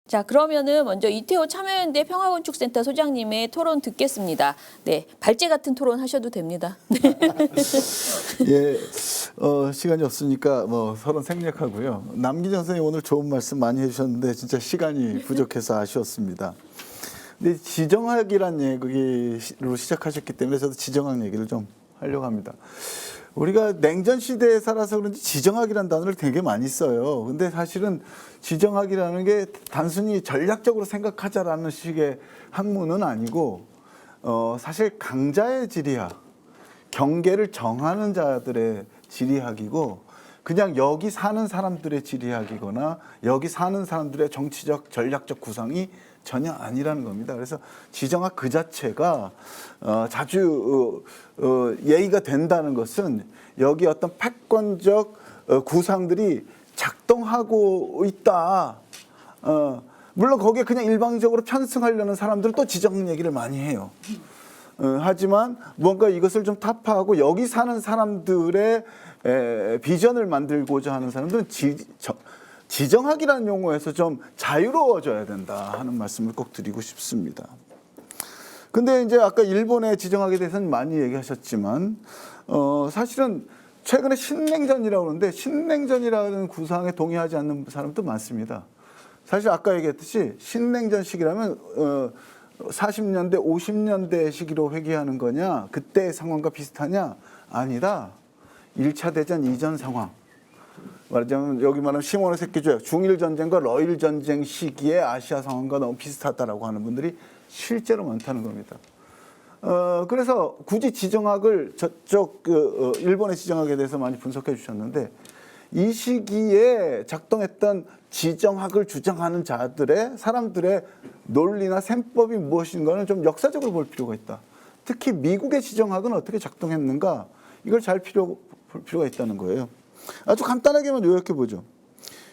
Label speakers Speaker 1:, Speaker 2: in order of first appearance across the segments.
Speaker 1: 자, 그러면은 먼저 이태호 참여연대 평화건축센터 소장님의 토론 듣겠습니다. 네, 발제 같은 토론 하셔도 됩니다.
Speaker 2: 예, 시간이 없으니까 뭐 서로 생략하고요. 남기정 선생님 오늘 좋은 말씀 많이 해주셨는데 진짜 시간이 부족해서 아쉬웠습니다. 근데 지정학이란 얘기로 시작하셨기 때문에 저도 지정학 얘기를 좀 하려고 합니다. 우리가 냉전 시대에 살아서 그런지 지정학이라는 단어를 되게 많이 써요. 근데 사실은 지정학이라는 게 단순히 전략적으로 생각하자라는 식의 학문은 아니고 사실 강자의 지리학, 경계를 정하는 자들의 지리학이고 그냥 여기 사는 사람들의 지리학이거나 여기 사는 사람들의 정치적 전략적 구상이 전혀 아니라는 겁니다. 그래서 지정학 그 자체가 자주 얘기가 된다는 것은 여기 어떤 패권적 구상들이 작동하고 있다. 물론 거기에 그냥 일방적으로 편승하려는 사람들은 또 지정학 얘기를 많이 해요. 하지만 뭔가 이것을 좀 타파하고 여기 사는 사람들의 비전을 만들고자 하는 사람들은 지정학이라는 용어에서 좀 자유로워져야 된다 하는 말씀을 꼭 드리고 싶습니다. 근데 이제 아까 일본의 지정학에 대해서는 많이 얘기하셨지만 사실은 최근에 신냉전이라고 하는데 신냉전이라는 구상에 동의하지 않는 사람도 많습니다. 사실 아까 얘기했듯이 신냉전 시기라면 40년대, 50년대 시기로 회귀하는 거냐, 그때의 상황과 비슷하냐? 아니다. 1차 대전 이전 상황. 말하자면 여기 말하면 시몬의 새끼조약, 중일전쟁과 러일전쟁 시기의 아시아 상황과 너무 비슷하다라고 하는 분들이 실제로 많다는 겁니다. 그래서 굳이 지정학을 저쪽 일본의 지정학에 대해서 많이 분석해 주셨는데 이 시기에 작동했던 지정학을 주장하는 자들의 사람들의 논리나 셈법이 무엇인가는 좀 역사적으로 볼 필요가 있다. 특히 미국의 지정학은 어떻게 작동했는가 이걸 잘 볼 필요가 있다는 거예요. 아주 간단하게만 요약해 보죠.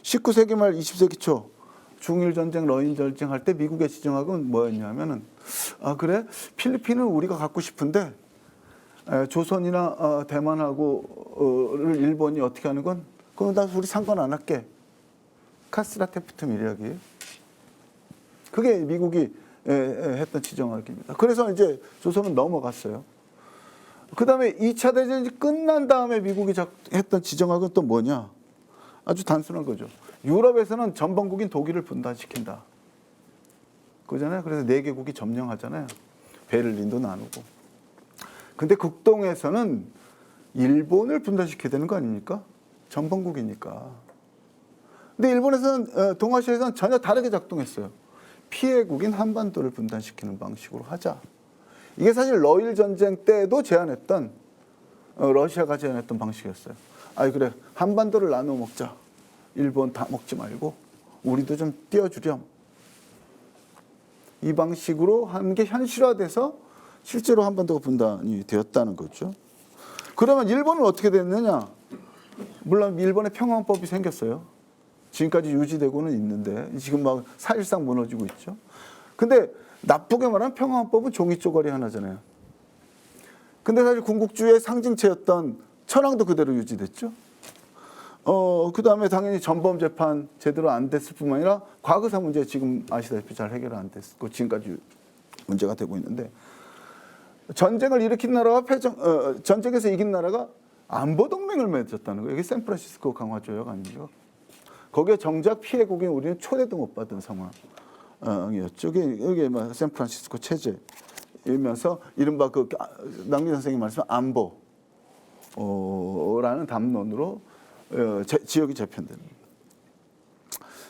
Speaker 2: 19세기 말 20세기 초 중일전쟁, 러일전쟁 할 때 미국의 지정학은 뭐였냐면은 그래? 필리핀은 우리가 갖고 싶은데 조선이나 대만하고를 일본이 어떻게 하는 건 그건 나 우리 상관 안 할게. 카스라 테프트 밀약이에요. 그게 미국이 했던 지정학입니다. 그래서 이제 조선은 넘어갔어요. 그 다음에 2차 대전이 끝난 다음에 미국이 했던 지정학은 또 뭐냐? 아주 단순한 거죠. 유럽에서는 전범국인 독일을 분단시킨다. 그잖아요. 그래서 4개국이 점령하잖아요. 베를린도 나누고. 근데 극동에서는 일본을 분단시켜야 되는 거 아닙니까? 전범국이니까. 근데 일본에서는 동아시아에서는 전혀 다르게 작동했어요. 피해국인 한반도를 분단시키는 방식으로 하자. 이게 사실 러일 전쟁 때도 제안했던 러시아가 제안했던 방식이었어요. 그래 한반도를 나눠 먹자. 일본 다 먹지 말고 우리도 좀 띄워주렴. 이 방식으로 하는 게 현실화돼서 실제로 한반도가 분단이 되었다는 거죠. 그러면 일본은 어떻게 됐느냐? 물론 일본의 평화헌법이 생겼어요. 지금까지 유지되고는 있는데 지금 막 사실상 무너지고 있죠. 근데 나쁘게 말하면 평화헌법은 종이 쪼가리 하나잖아요. 근데 사실 군국주의의 상징체였던 천황도 그대로 유지됐죠. 그 다음에 당연히 전범재판 제대로 안 됐을 뿐만 아니라 과거사 문제 지금 아시다시피 잘 해결 안 됐고 지금까지 문제가 되고 있는데 전쟁을 일으킨 나라와 전쟁에서 이긴 나라가 안보동맹을 맺었다는 거예요. 이게 샌프란시스코 강화조약 아니죠. 거기에 정작 피해국인 우리는 초대도 못 받은 상황이었죠. 이게 샌프란시스코 체제이면서 이른바 남기 선생님 말씀 안보라는 담론으로 지역이 재편되는 겁니다.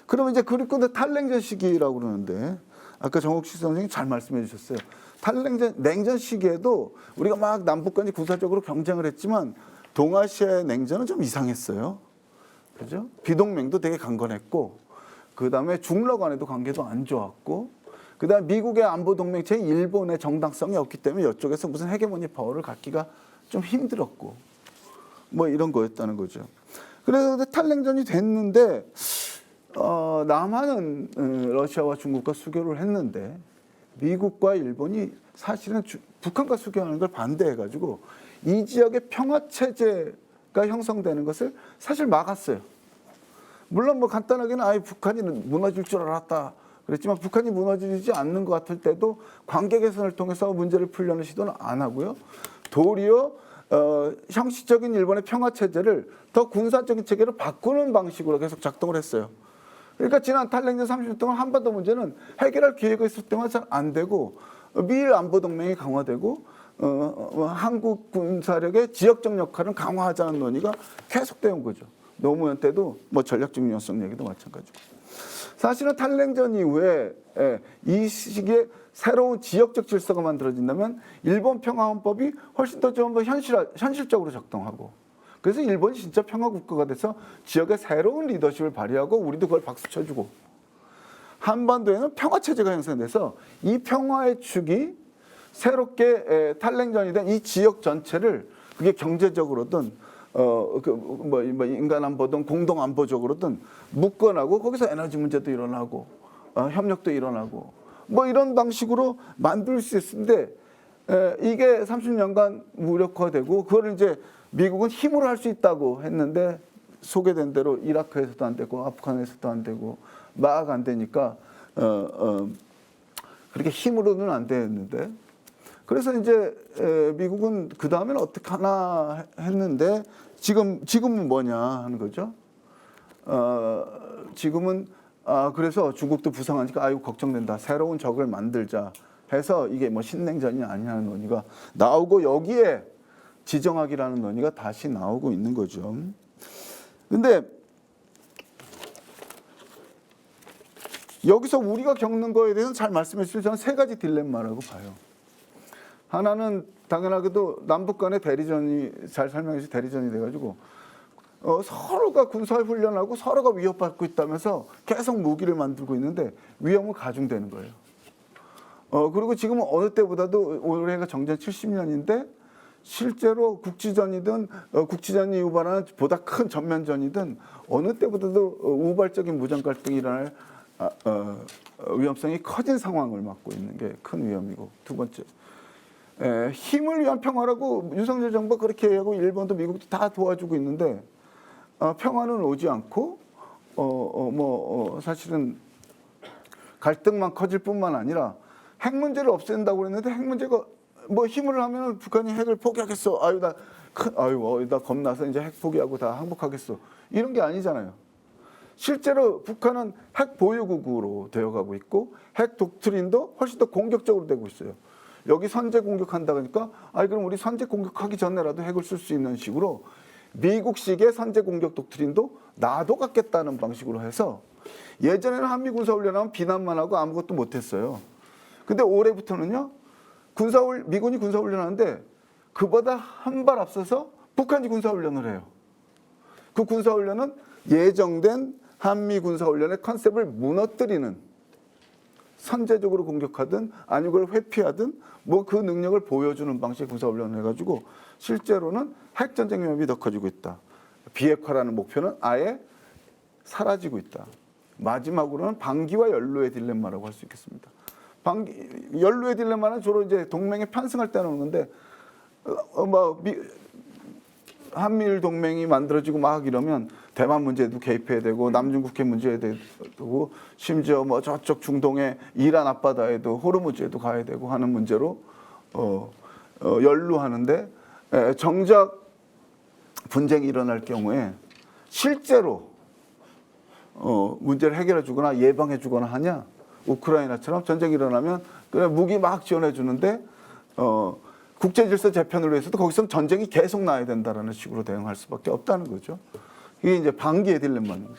Speaker 2: 그러면 이제 그리고 탈냉전 시기라고 그러는데 아까 정옥식 선생님이 잘 말씀해 주셨어요. 냉전 시기에도 우리가 막 남북 간에 군사적으로 경쟁을 했지만 동아시아의 냉전은 좀 이상했어요. 그죠? 비동맹도 되게 강건했고 그 다음에 중러 간에도 관계도 안 좋았고 그 다음에 미국의 안보동맹체에 일본의 정당성이 없기 때문에 이쪽에서 무슨 헤게모니 파워를 갖기가 좀 힘들었고 뭐 이런 거였다는 거죠. 그래서 탈냉전이 됐는데 남한은 러시아와 중국과 수교를 했는데 미국과 일본이 사실은 북한과 수교하는 걸 반대해가지고 이 지역의 평화체제가 형성되는 것을 사실 막았어요. 물론 뭐 간단하게는 북한이 무너질 줄 알았다. 그랬지만 북한이 무너지지 않는 것 같을 때도 관계 개선을 통해서 문제를 풀려는 시도는 안 하고요. 도리어 형식적인 일본의 평화 체제를 더 군사적인 체계로 바꾸는 방식으로 계속 작동을 했어요. 그러니까 지난 탈냉전 30년 동안 한반도 문제는 해결할 기회가 있을 때만 잘 안 되고 미일 안보 동맹이 강화되고 한국 군사력의 지역적 역할은 강화하자는 논의가 계속되어 온 거죠. 노무현 때도 뭐 전략적 유연성 얘기도 마찬가지고. 사실은 탈냉전 이후에 이 시기에 새로운 지역적 질서가 만들어진다면 일본 평화헌법이 훨씬 더 좀 현실적으로 작동하고, 그래서 일본이 진짜 평화국가가 돼서 지역에 새로운 리더십을 발휘하고 우리도 그걸 박수 쳐주고, 한반도에는 평화체제가 형성돼서 이 평화의 축이 새롭게 탈냉전이 된 이 지역 전체를 그게 경제적으로든 인간 안보든 공동 안보적으로든 묶어나고 거기서 에너지 문제도 일어나고 협력도 일어나고 뭐 이런 방식으로 만들 수 있는데 이게 30년간 무력화되고 그걸 이제 미국은 힘으로 할 수 있다고 했는데 소개된 대로 이라크에서도 안 되고 아프간에서도 안 되고 막 안 되니까 그렇게 힘으로는 안 되는데, 그래서 이제 미국은 그 다음에는 어떻게 하나 했는데 지금은 뭐냐 하는 거죠. 지금은 그래서 중국도 부상하니까 아이고 걱정된다. 새로운 적을 만들자 해서 이게 뭐 신냉전이 아니냐는 논의가 나오고 여기에 지정학이라는 논의가 다시 나오고 있는 거죠. 근데 여기서 우리가 겪는 거에 대해서는 잘 말씀해 주시죠. 저는 세 가지 딜레마라고 봐요. 하나는 당연하게도 남북 간의 대리전이 잘 설명해 주신 대리전이 돼가지고 서로가 군사훈련하고 서로가 위협받고 있다면서 계속 무기를 만들고 있는데 위험은 가중되는 거예요. 그리고 지금은 어느 때보다도 올해가 정전 70년인데 실제로 국지전이든 국지전이 유발하는 보다 큰 전면전이든 어느 때보다도 우발적인 무장 갈등이 일어날 위험성이 커진 상황을 맞고 있는 게 큰 위험이고, 두 번째 힘을 위한 평화라고 윤석열 정부가 그렇게 하고 일본도 미국도 다 도와주고 있는데 평화는 오지 않고 사실은 갈등만 커질 뿐만 아니라 핵 문제를 없앤다고 그랬는데 핵 문제가 뭐 힘을 하면 북한이 핵을 포기하겠어. 나 겁나서 이제 핵 포기하고 다 항복하겠어. 이런 게 아니잖아요. 실제로 북한은 핵 보유국으로 되어가고 있고 핵 독트린도 훨씬 더 공격적으로 되고 있어요. 여기 선제 공격한다 그러니까 그럼 우리 선제 공격하기 전에라도 핵을 쓸 수 있는 식으로 미국식의 선제 공격 독트린도 나도 갖겠다는 방식으로 해서, 예전에는 한미 군사훈련하면 비난만 하고 아무것도 못했어요. 근데 올해부터는요, 미군이 군사훈련하는데 그보다 한 발 앞서서 북한이 군사훈련을 해요. 그 군사훈련은 예정된 한미 군사훈련의 컨셉을 무너뜨리는, 선제적으로 공격하든 아니면 그걸 회피하든 뭐 그 능력을 보여주는 방식의 군사훈련을 해가지고 실제로는 핵전쟁 위험이 더 커지고 있다. 비핵화라는 목표는 아예 사라지고 있다. 마지막으로는 방기와 연루의 딜레마라고 할 수 있겠습니다. 연루의 딜레마는 주로 이제 동맹에 편승할 때 나오는 건데 한미일 동맹이 만들어지고 막 이러면 대만 문제도 개입해야 되고 남중국해 문제에도 되고 심지어 뭐 저쪽 중동의 이란 앞바다에도 호르무즈에도 가야 되고 하는 문제로 연루하는데, 정작 분쟁이 일어날 경우에 실제로 문제를 해결해 주거나 예방해 주거나 하냐? 우크라이나처럼 전쟁이 일어나면 그냥 무기 막 지원해 주는데 국제 질서 재편을 위해서도 거기서 전쟁이 계속 나야 된다라는 식으로 대응할 수밖에 없다는 거죠. 이게 이제 방기의 딜레마입니다.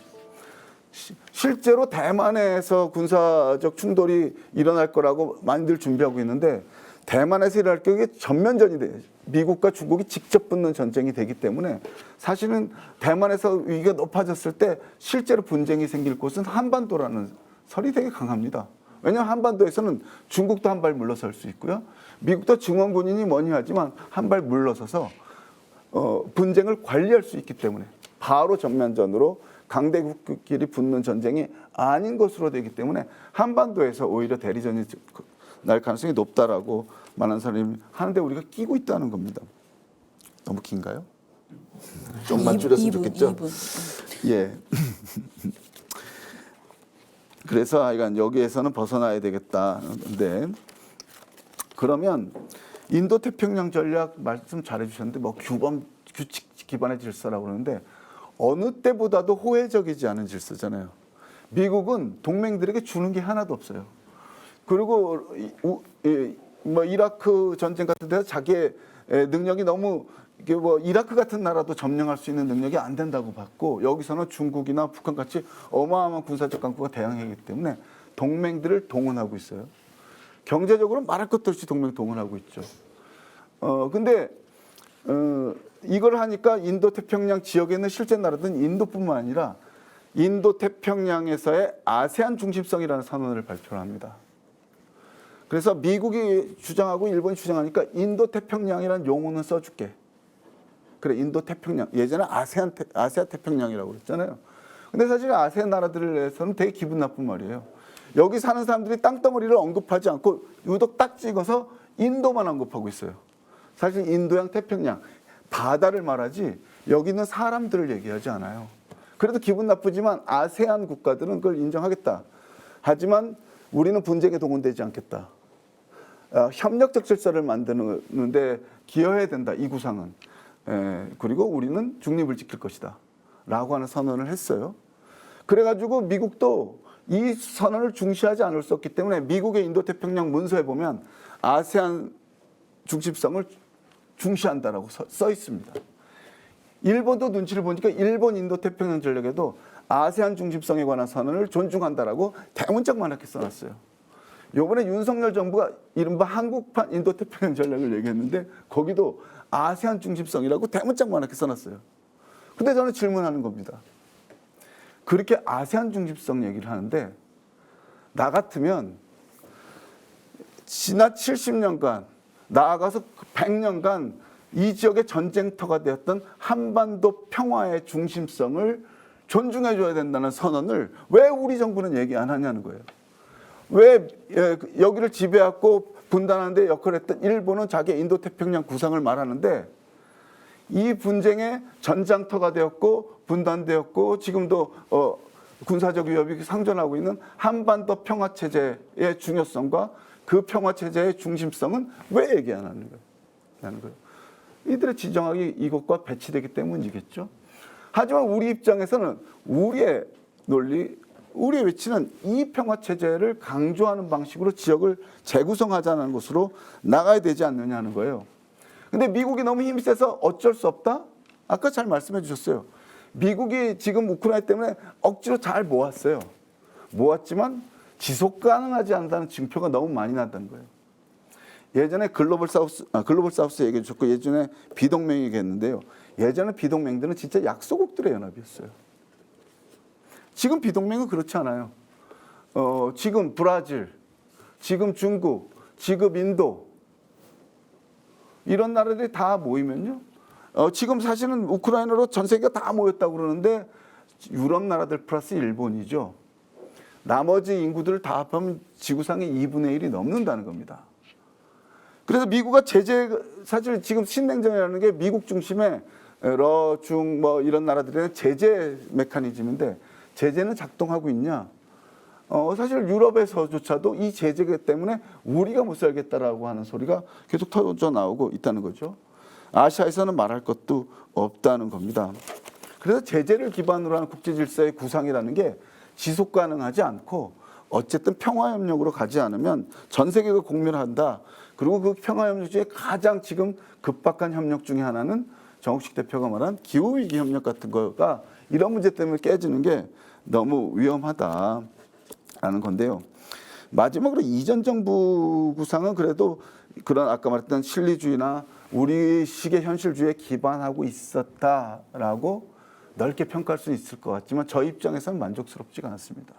Speaker 2: 실제로 대만에서 군사적 충돌이 일어날 거라고 많이들 준비하고 있는데 대만에서 일어날 경우에 전면전이 돼요. 미국과 중국이 직접 붙는 전쟁이 되기 때문에 사실은 대만에서 위기가 높아졌을 때 실제로 분쟁이 생길 곳은 한반도라는 설이 되게 강합니다. 왜냐하면 한반도에서는 중국도 한 발 물러설 수 있고요. 미국도 증원군인이 뭐니 하지만 한 발 물러서서 분쟁을 관리할 수 있기 때문에 바로 전면전으로 강대국끼리 붙는 전쟁이 아닌 것으로 되기 때문에 한반도에서 오히려 대리전이 날 가능성이 높다라고 많은 사람이 하는데 우리가 끼고 있다는 겁니다. 너무 긴가요? 좀만 줄였으면 좋겠죠?
Speaker 1: 2분.
Speaker 2: 예. 그래서 하여간 여기에서는 벗어나야 되겠다. 근데 그러면 인도 태평양 전략 말씀 잘해 주셨는데 뭐 규범 규칙 기반의 질서라고 그러는데 어느 때보다도 호혜적이지 않은 질서잖아요. 미국은 동맹들에게 주는 게 하나도 없어요. 그리고 뭐 이라크 전쟁 같은 데서 자기의 능력이 너무 이게 뭐 이라크 같은 나라도 점령할 수 있는 능력이 안 된다고 봤고 여기서는 중국이나 북한 같이 어마어마한 군사적 강국가 대항하기 때문에 동맹들을 동원하고 있어요. 경제적으로 말할 것도 없이 동맹 동원하고 있죠. 근데 이걸 하니까 인도 태평양 지역에 있는 실제 나라들은 인도뿐만 아니라 인도 태평양에서의 아세안 중심성이라는 선언을 발표를 합니다. 그래서 미국이 주장하고 일본이 주장하니까 인도 태평양이라는 용어는 써줄게. 그래, 인도 태평양. 예전에 아세아 태평양이라고 그랬잖아요. 근데 사실 아세안 나라들에서는 되게 기분 나쁜 말이에요. 여기 사는 사람들이 땅덩어리를 언급하지 않고 유독 딱 찍어서 인도만 언급하고 있어요. 사실 인도양 태평양, 바다를 말하지 여기 있는 사람들을 얘기하지 않아요. 그래도 기분 나쁘지만 아세안 국가들은 그걸 인정하겠다. 하지만 우리는 분쟁에 동원되지 않겠다. 협력적 질서를 만드는데 기여해야 된다. 이 구상은. 그리고 우리는 중립을 지킬 것이다. 라고 하는 선언을 했어요. 그래가지고 미국도 이 선언을 중시하지 않을 수 없기 때문에 미국의 인도태평양 문서에 보면 아세안 중심성을 중시한다라고 써 있습니다. 일본도 눈치를 보니까 일본 인도태평양 전략에도 아세안 중심성에 관한 선언을 존중한다라고 대문짝만하게 써놨어요. 이번에 윤석열 정부가 이른바 한국판 인도태평양 전략을 얘기했는데 거기도 아세안 중심성이라고 대문짝만하게 써놨어요. 근데 저는 질문하는 겁니다. 그렇게 아세안 중심성 얘기를 하는데 나 같으면 지난 70년간 나아가서 100년간 이 지역의 전쟁터가 되었던 한반도 평화의 중심성을 존중해줘야 된다는 선언을 왜 우리 정부는 얘기 안 하냐는 거예요. 왜 여기를 지배하고 분단하는 데 역할을 했던 일본은 자기의 인도태평양 구상을 말하는데 이 분쟁의 전장터가 되었고 분단되었고 지금도 군사적 위협이 상존하고 있는 한반도 평화체제의 중요성과 그 평화체제의 중심성은 왜 얘기 안 하는 거예요? 이들의 지정학이 이것과 배치되기 때문이겠죠. 하지만 우리 입장에서는 우리의 논리, 우리의 외치는 이 평화체제를 강조하는 방식으로 지역을 재구성하자는 것으로 나가야 되지 않느냐는 거예요. 근데 미국이 너무 힘이 세서 어쩔 수 없다? 아까 잘 말씀해 주셨어요. 미국이 지금 우크라이나 때문에 억지로 잘 모았어요. 모았지만 지속 가능하지 않다는 증표가 너무 많이 났다는 거예요. 예전에 글로벌 사우스 얘기해 주셨고 예전에 비동맹 얘기했는데요. 예전에 비동맹들은 진짜 약소국들의 연합이었어요. 지금 비동맹은 그렇지 않아요. 지금 브라질, 지금 중국, 지금 인도 이런 나라들이 다 모이면요. 지금 사실은 우크라이나로 전 세계가 다 모였다고 그러는데 유럽 나라들 플러스 일본이죠. 나머지 인구들을 다 합하면 지구상의 2분의 1이 넘는다는 겁니다. 그래서 미국과 사실 지금 신냉전이라는 게 미국 중심의 중 뭐 이런 나라들의 제재 메커니즘인데 제재는 작동하고 있냐? 사실 유럽에서조차도 이 제재 때문에 우리가 못 살겠다라고 하는 소리가 계속 터져 나오고 있다는 거죠. 아시아에서는 말할 것도 없다는 겁니다. 그래서 제재를 기반으로 하는 국제 질서의 구상이라는 게 지속 가능하지 않고 어쨌든 평화협력으로 가지 않으면 전 세계가 공멸한다. 그리고 그 평화협력 중에 가장 지금 급박한 협력 중에 하나는 정욱식 대표가 말한 기후위기 협력 같은 거가 이런 문제 때문에 깨지는 게 너무 위험하다라는 건데요. 마지막으로 이전 정부 구상은 그래도 그런 아까 말했던 실리주의나 우리식의 현실주의에 기반하고 있었다라고 넓게 평가할 수 있을 것 같지만 저 입장에서는 만족스럽지가 않습니다.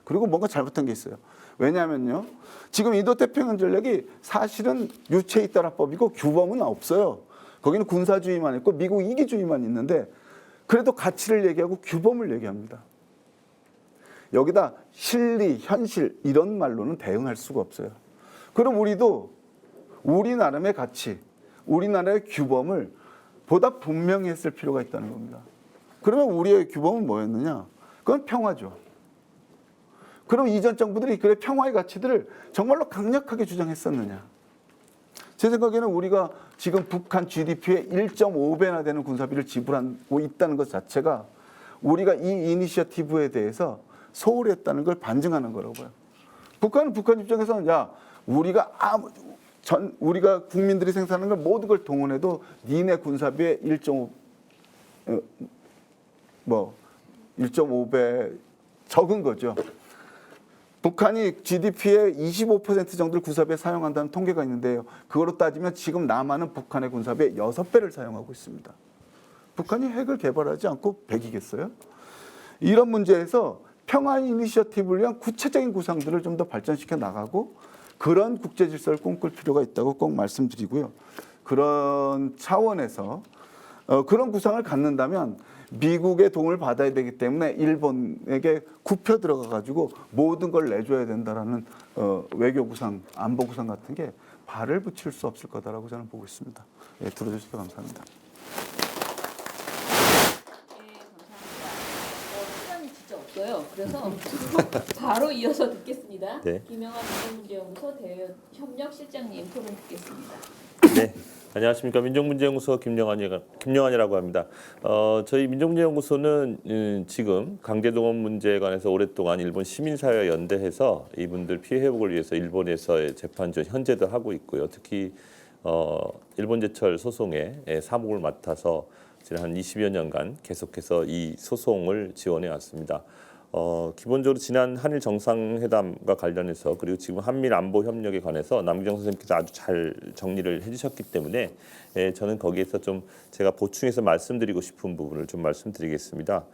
Speaker 2: 그리고 뭔가 잘못한 게 있어요. 왜냐하면요. 지금 인도태평양 전략이 사실은 유체이따라법이고 규범은 없어요. 거기는 군사주의만 있고 미국 이기주의만 있는데 그래도 가치를 얘기하고 규범을 얘기합니다. 여기다 실리, 현실 이런 말로는 대응할 수가 없어요. 그럼 우리도 우리 나름의 가치, 우리 나라의 규범을 보다 분명히 했을 필요가 있다는 겁니다. 그러면 우리의 규범은 뭐였느냐? 그건 평화죠. 그럼 이전 정부들이 그래 평화의 가치들을 정말로 강력하게 주장했었느냐? 제 생각에는 우리가 지금 북한 GDP의 1.5배나 되는 군사비를 지불하고 있다는 것 자체가 우리가 이 이니셔티브에 대해서 소홀히 했다는 걸 반증하는 거라고 봐요. 북한은 북한 입장에서는 야, 우리가 국민들이 생산하는 걸 모든 걸 동원해도 니네 군사비의 1.5배 적은 거죠. 북한이 GDP의 25% 정도를 군사비에 사용한다는 통계가 있는데요. 그거로 따지면 지금 남한은 북한의 군사비의 6배를 사용하고 있습니다. 북한이 핵을 개발하지 않고 배기겠어요? 이런 문제에서 평화 이니셔티브를 위한 구체적인 구상들을 좀 더 발전시켜 나가고 그런 국제 질서를 꿈꿀 필요가 있다고 꼭 말씀드리고요. 그런 차원에서 그런 구상을 갖는다면 미국의 도움을 받아야 되기 때문에 일본에게 굽혀 들어가 가지고 모든 걸 내줘야 된다라는 외교 구상, 안보 구상 같은 게 발을 붙일 수 없을 거다라고 저는 보고 있습니다. 예, 들어주셔서 감사합니다.
Speaker 1: 시간이 진짜 없어요. 그래서 바로 이어서 듣겠습니다.
Speaker 3: 네.
Speaker 1: 김영환 민족문제연구소 대협력실장님 토론 듣겠습니다.
Speaker 3: 네, 안녕하십니까. 민족문제연구소 김영환이라고 합니다. 저희 민족문제연구소는 지금 강제동원 문제에 관해서 오랫동안 일본 시민사회와 연대해서 이분들 피해 회복을 위해서 일본에서의 재판 중 현재도 하고 있고요. 특히 일본 제철 소송에 사무를 맡아서 지난 한 20여 년간 계속해서 이 소송을 지원해 왔습니다. 기본적으로 지난 한일 정상회담과 관련해서 그리고 지금 한미일 안보 협력에 관해서 남기정 선생님께서 아주 잘 정리를 해주셨기 때문에 저는 거기에서 좀 제가 보충해서 말씀드리고 싶은 부분을 좀 말씀드리겠습니다.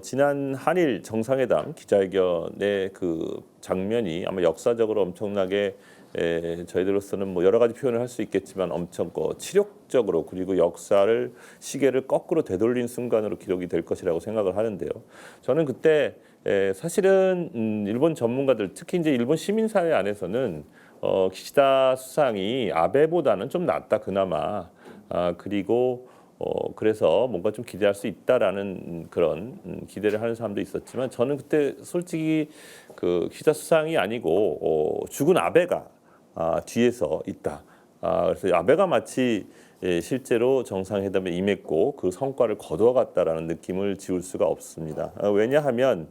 Speaker 3: 지난 한일 정상회담 기자회견의 그 장면이 아마 역사적으로 엄청나게 저희들로서는 뭐 여러 가지 표현을 할 수 있겠지만 엄청 치욕적으로 그리고 역사를 시계를 거꾸로 되돌린 순간으로 기록이 될 것이라고 생각을 하는데요. 저는 그때 사실은 일본 전문가들 특히 이제 일본 시민사회 안에서는 기시다 수상이 아베보다는 좀 낫다 그나마 그리고 그래서 뭔가 좀 기대할 수 있다라는 그런 기대를 하는 사람도 있었지만 저는 그때 솔직히 그 기시다 수상이 아니고 죽은 아베가 뒤에서 있다. 그래서 아베가 마치 실제로 정상회담에 임했고 그 성과를 거두어갔다라는 느낌을 지울 수가 없습니다. 왜냐하면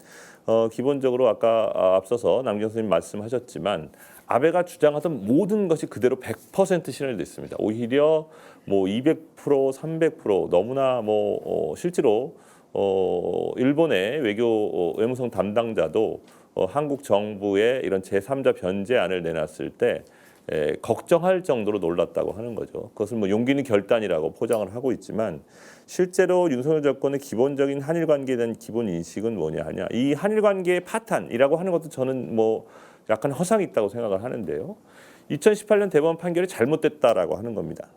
Speaker 3: 기본적으로 아까 앞서서 남경 선생님 말씀하셨지만 아베가 주장하던 모든 것이 그대로 100% 실현됐습니다. 오히려 뭐 200%, 300% 너무나 실제로 일본의 외무성 담당자도 한국 정부의 이런 제3자 변제안을 내놨을 때 걱정할 정도로 놀랐다고 하는 거죠. 그것을 뭐 용기 있는 결단이라고 포장을 하고 있지만 실제로 윤석열 정권의 기본적인 한일 관계에 대한 기본 인식은 뭐냐 하냐. 이 한일 관계의 파탄이라고 하는 것도 저는 뭐 약간 허상이 있다고 생각을 하는데요. 2018년 대법원 판결이 잘못됐다라고 하는 겁니다.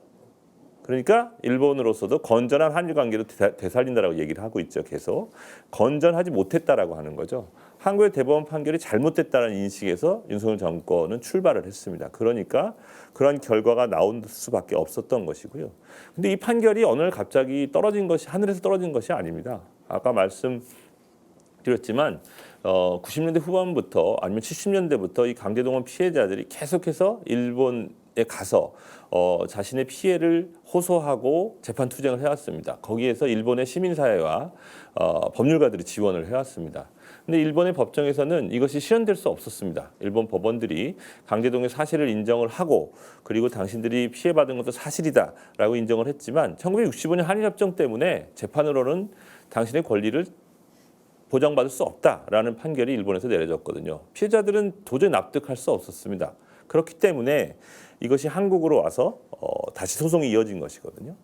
Speaker 3: 그러니까 일본으로서도 건전한 한일 관계로 되살린다라고 얘기를 하고 있죠. 계속 건전하지 못했다라고 하는 거죠. 한국의 대법원 판결이 잘못됐다는 인식에서 윤석열 정권은 출발을 했습니다. 그러니까 그런 결과가 나올 수밖에 없었던 것이고요. 근데 이 판결이 어느 날 갑자기 떨어진 것이 하늘에서 떨어진 것이 아닙니다. 아까 말씀드렸지만 90년대 후반부터 아니면 70년대부터 이 강제동원 피해자들이 계속해서 일본에 가서 자신의 피해를 호소하고 재판 투쟁을 해왔습니다. 거기에서 일본의 시민사회와 법률가들이 지원을 해왔습니다. 근데 일본의 법정에서는 이것이 실현될 수 없었습니다. 일본 법원들이 강제동의 사실을 인정을 하고 그리고 당신들이 피해받은 것도 사실이다라고 인정을 했지만 1965년 한일협정 때문에 재판으로는 당신의 권리를 보장받을 수 없다라는 판결이 일본에서 내려졌거든요. 피해자들은 도저히 납득할 수 없었습니다. 그렇기 때문에 이것이 한국으로 와서 다시 소송이 이어진 것이거든요.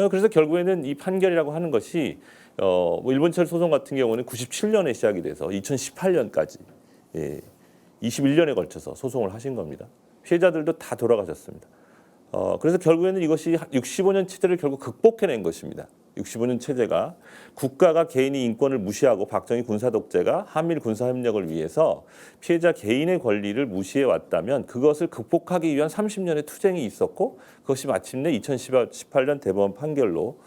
Speaker 3: 그래서 결국에는 이 판결이라고 하는 것이 뭐 일본철 소송 같은 경우는 97년에 시작이 돼서 2018년까지 21년에 걸쳐서 소송을 하신 겁니다. 피해자들도 다 돌아가셨습니다. 그래서 결국에는 이것이 65년 체제를 결국 극복해낸 것입니다. 65년 체제가 국가가 개인의 인권을 무시하고 박정희 군사 독재가 한미일 군사 협력을 위해서 피해자 개인의 권리를 무시해 왔다면 그것을 극복하기 위한 30년의 투쟁이 있었고 그것이 마침내 2018년 대법원 판결로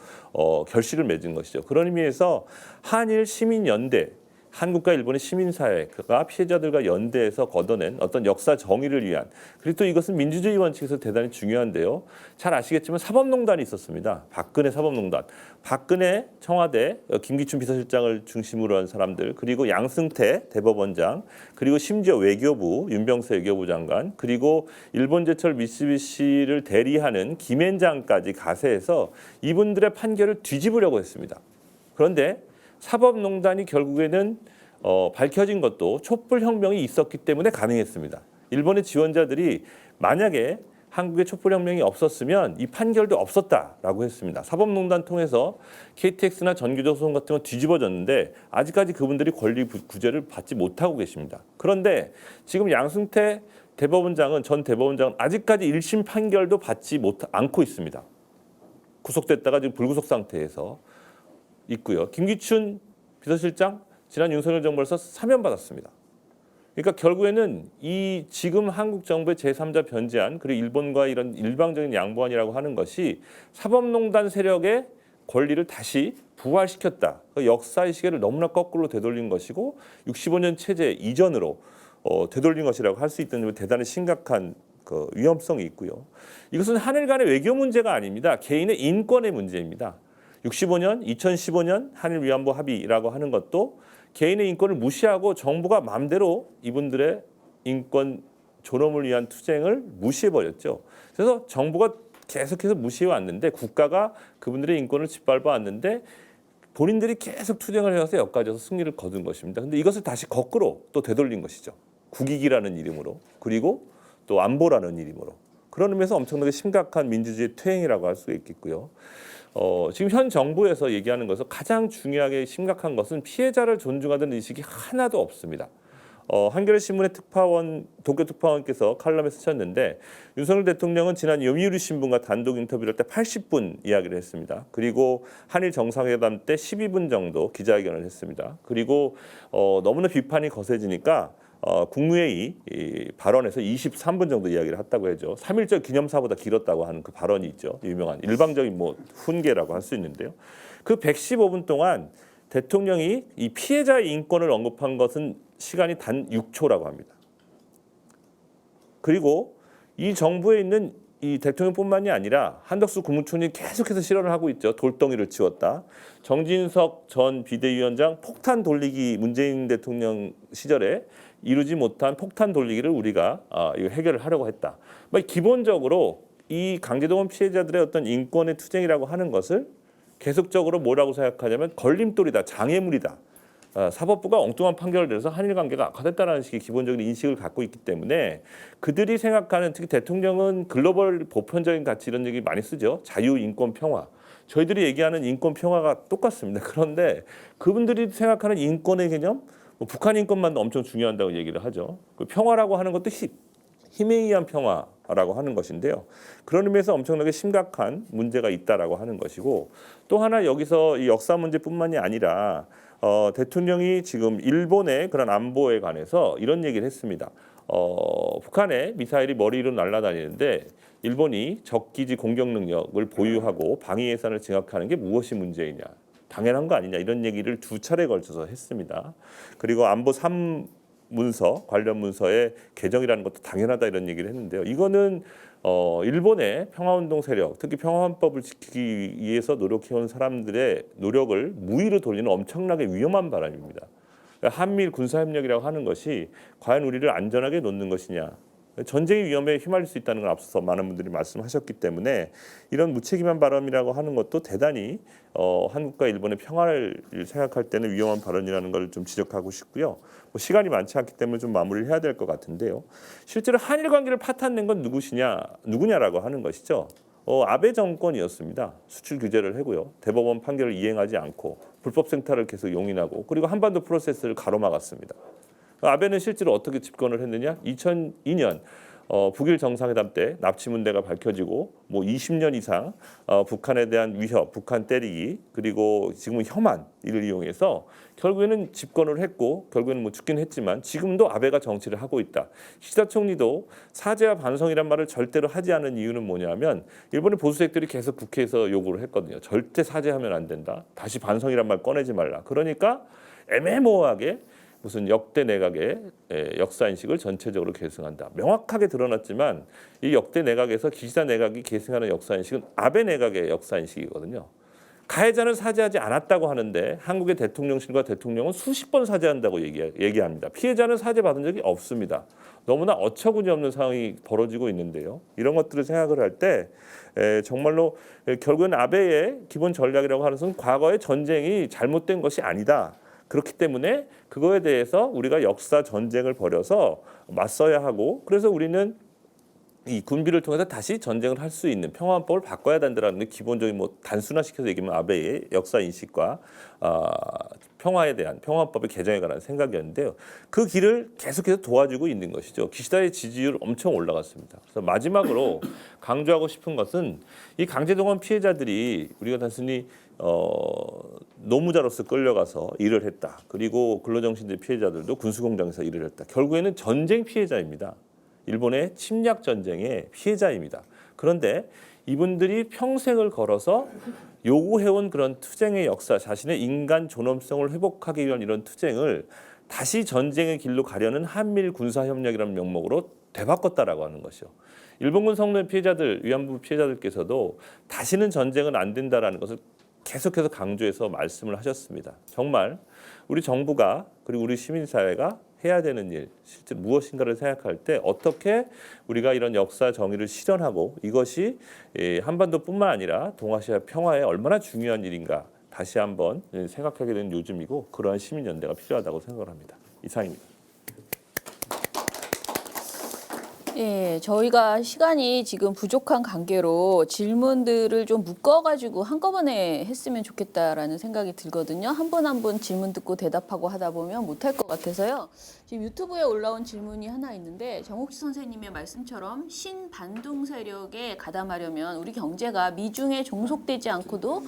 Speaker 3: 결실을 맺은 것이죠. 그런 의미에서 한일 시민연대, 한국과 일본의 시민사회가 피해자들과 연대해서 걷어낸 어떤 역사 정의를 위한, 그리고 또 이것은 민주주의 원칙에서 대단히 중요한데요. 잘 아시겠지만 사법농단이 있었습니다. 박근혜 사법농단. 박근혜 청와대 김기춘 비서실장을 중심으로 한 사람들, 그리고 양승태 대법원장, 그리고 심지어 외교부 윤병세 외교부 장관, 그리고 일본제철 미쓰비시를 대리하는 김앤장까지 가세해서 이분들의 판결을 뒤집으려고 했습니다. 그런데 사법농단이 결국에는 밝혀진 것도 촛불혁명이 있었기 때문에 가능했습니다. 일본의 지원자들이 만약에 한국의 촛불혁명이 없었으면 이 판결도 없었다라고 했습니다. 사법농단 통해서 KTX나 전기조선 같은 건 뒤집어졌는데 아직까지 그분들이 권리 구제를 받지 못하고 계십니다. 그런데 지금 양승태 전 대법원장은 아직까지 1심 판결도 받지 않고 있습니다. 구속됐다가 지금 불구속 상태에서 있고요. 김기춘 비서실장 지난 윤석열 정부에서 사면받았습니다. 그러니까 결국에는 이 지금 한국 정부의 제3자 변제안, 그리고 일본과 이런 일방적인 양보안이라고 하는 것이 사법농단 세력의 권리를 다시 부활시켰다. 그 역사의 시계를 너무나 거꾸로 되돌린 것이고 65년 체제 이전으로 되돌린 것이라고 할 수 있다는 점은 대단히 심각한 그 위험성이 있고요. 이것은 한일 간의 외교 문제가 아닙니다. 개인의 인권의 문제입니다. 2015년 한일 위안부 합의라고 하는 것도 개인의 인권을 무시하고 정부가 마음대로 이분들의 인권 존엄을 위한 투쟁을 무시해버렸죠. 그래서 정부가 계속해서 무시해 왔는데, 국가가 그분들의 인권을 짓밟아 왔는데 본인들이 계속 투쟁을 해와서 여기까지 승리를 거둔 것입니다. 그런데 이것을 다시 거꾸로 또 되돌린 것이죠. 국익이라는 이름으로, 그리고 또 안보라는 이름으로. 그런 의미에서 엄청나게 심각한 민주주의 퇴행이라고 할 수 있겠고요. 지금 현 정부에서 얘기하는 것은 가장 중요하게 심각한 것은 피해자를 존중하는 의식이 하나도 없습니다. 한겨레 신문의 도쿄 특파원께서 칼럼에 쓰셨는데, 윤석열 대통령은 지난 요미우리 신문과 단독 인터뷰를 할 때 80분 이야기를 했습니다. 그리고 한일 정상회담 때 12분 정도 기자회견을 했습니다. 그리고 너무나 비판이 거세지니까 국무회의 발언에서 23분 정도 이야기를 했다고 하죠. 3.1절 기념사보다 길었다고 하는 그 발언이 있죠. 유명한 일방적인 훈계라고 할 수 있는데요. 그 115분 동안 대통령이 이 피해자의 인권을 언급한 것은 시간이 단 6초라고 합니다. 그리고 이 정부에 있는 이 대통령뿐만이 아니라 한덕수 국무총리 계속해서 실언을 하고 있죠. 돌덩이를 치웠다. 정진석 전 비대위원장 폭탄 돌리기, 문재인 대통령 시절에 이루지 못한 폭탄 돌리기를 우리가 이거 해결을 하려고 했다. 기본적으로 이 강제동원 피해자들의 어떤 인권의 투쟁이라고 하는 것을 계속적으로 뭐라고 생각하냐면 걸림돌이다, 장애물이다. 사법부가 엉뚱한 판결을 내려서 한일 관계가 악화됐다는 식의 기본적인 인식을 갖고 있기 때문에 그들이 생각하는, 특히 대통령은 글로벌 보편적인 가치 이런 얘기 많이 쓰죠. 자유, 인권, 평화. 저희들이 얘기하는 인권, 평화가 똑같습니다. 그런데 그분들이 생각하는 인권의 개념, 북한 인권만 엄청 중요한다고 얘기를 하죠. 그 평화라고 하는 것도 힘에 의한 평화라고 하는 것인데요. 그런 의미에서 엄청나게 심각한 문제가 있다라고 하는 것이고, 또 하나 여기서 이 역사 문제뿐만이 아니라 대통령이 지금 일본의 그런 안보에 관해서 이런 얘기를 했습니다. 북한의 미사일이 머리 위로 날아다니는데 일본이 적기지 공격 능력을 보유하고 방위 예산을 증액하는 게 무엇이 문제이냐. 당연한 거 아니냐, 이런 얘기를 2차례에 걸쳐서 했습니다. 그리고 안보 3문서 관련 문서의 개정이라는 것도 당연하다, 이런 얘기를 했는데요. 이거는 일본의 평화운동 세력, 특히 평화헌법을 지키기 위해서 노력해온 사람들의 노력을 무위로 돌리는 엄청나게 위험한 발언입니다. 한미일 군사협력이라고 하는 것이 과연 우리를 안전하게 놓는 것이냐, 전쟁의 위험에 휘말릴 수 있다는 걸 앞서서 많은 분들이 말씀하셨기 때문에 이런 무책임한 발언이라고 하는 것도 대단히 한국과 일본의 평화를 생각할 때는 위험한 발언이라는 걸 좀 지적하고 싶고요. 시간이 많지 않기 때문에 좀 마무리를 해야 될 것 같은데요. 실제로 한일 관계를 파탄낸 건 누구냐라고 하는 것이죠. 아베 정권이었습니다. 수출 규제를 하고요. 대법원 판결을 이행하지 않고 불법 생태를 계속 용인하고, 그리고 한반도 프로세스를 가로막았습니다. 아베는 실제로 어떻게 집권을 했느냐? 2002년 북일 정상회담 때 납치 문제가 밝혀지고 20년 이상 북한에 대한 위협, 북한 때리기, 그리고 지금은 혐한 이를 이용해서 결국에는 집권을 했고, 결국에는 죽긴 했지만 지금도 아베가 정치를 하고 있다. 시다 총리도 사죄와 반성이란 말을 절대로 하지 않은 이유는 뭐냐면, 일본의 보수색들이 계속 국회에서 요구를 했거든요. 절대 사죄하면 안 된다. 다시 반성이란 말 꺼내지 말라. 그러니까 애매모호하게 무슨 역대 내각의 역사 인식을 전체적으로 계승한다. 명확하게 드러났지만 이 역대 내각에서 기시다 내각이 계승하는 역사 인식은 아베 내각의 역사 인식이거든요. 가해자는 사죄하지 않았다고 하는데 한국의 대통령실과 대통령은 수십 번 사죄한다고 얘기합니다. 피해자는 사죄받은 적이 없습니다. 너무나 어처구니 없는 상황이 벌어지고 있는데요. 이런 것들을 생각을 할 때 정말로 결국은 아베의 기본 전략이라고 하는 것은 과거의 전쟁이 잘못된 것이 아니다. 그렇기 때문에 그거에 대해서 우리가 역사 전쟁을 벌여서 맞서야 하고 그래서 우리는 이 군비를 통해서 다시 전쟁을 할 수 있는 평화헌법을 바꿔야 된다는 게 기본적인 뭐 단순화시켜서 얘기하면 아베의 역사 인식과 평화에 대한 평화헌법의 개정에 관한 생각이었는데요. 그 길을 계속해서 도와주고 있는 것이죠. 기시다의 지지율 엄청 올라갔습니다. 그래서 마지막으로 강조하고 싶은 것은 이 강제동원 피해자들이 우리가 단순히 노무자로서 끌려가서 일을 했다. 그리고 근로정신대 피해자들도 군수공장에서 일을 했다. 결국에는 전쟁 피해자입니다. 일본의 침략 전쟁의 피해자입니다. 그런데 이분들이 평생을 걸어서 요구해온 그런 투쟁의 역사, 자신의 인간 존엄성을 회복하기 위한 이런 투쟁을 다시 전쟁의 길로 가려는 한미일 군사협력이라는 명목으로 되바꿨다라고 하는 것이요. 일본군 성노예 피해자들, 위안부 피해자들께서도 다시는 전쟁은 안 된다라는 것을 계속해서 강조해서 말씀을 하셨습니다. 정말 우리 정부가 그리고 우리 시민사회가 해야 되는 일, 실제 무엇인가를 생각할 때 어떻게 우리가 이런 역사 정의를 실현하고 이것이 한반도뿐만 아니라 동아시아 평화에 얼마나 중요한 일인가 다시 한번 생각하게 되는 요즘이고 그러한 시민연대가 필요하다고 생각을 합니다. 이상입니다.
Speaker 1: 예, 저희가 시간이 지금 부족한 관계로 질문들을 좀 묶어가지고 한꺼번에 했으면 좋겠다라는 생각이 들거든요. 한 분 한 분 질문 듣고 대답하고 하다 보면 못할 것 같아서요. 지금 유튜브에 올라온 질문이 하나 있는데 정옥시 선생님의 말씀처럼 신반둥 세력에 가담하려면 우리 경제가 미중에 종속되지 않고도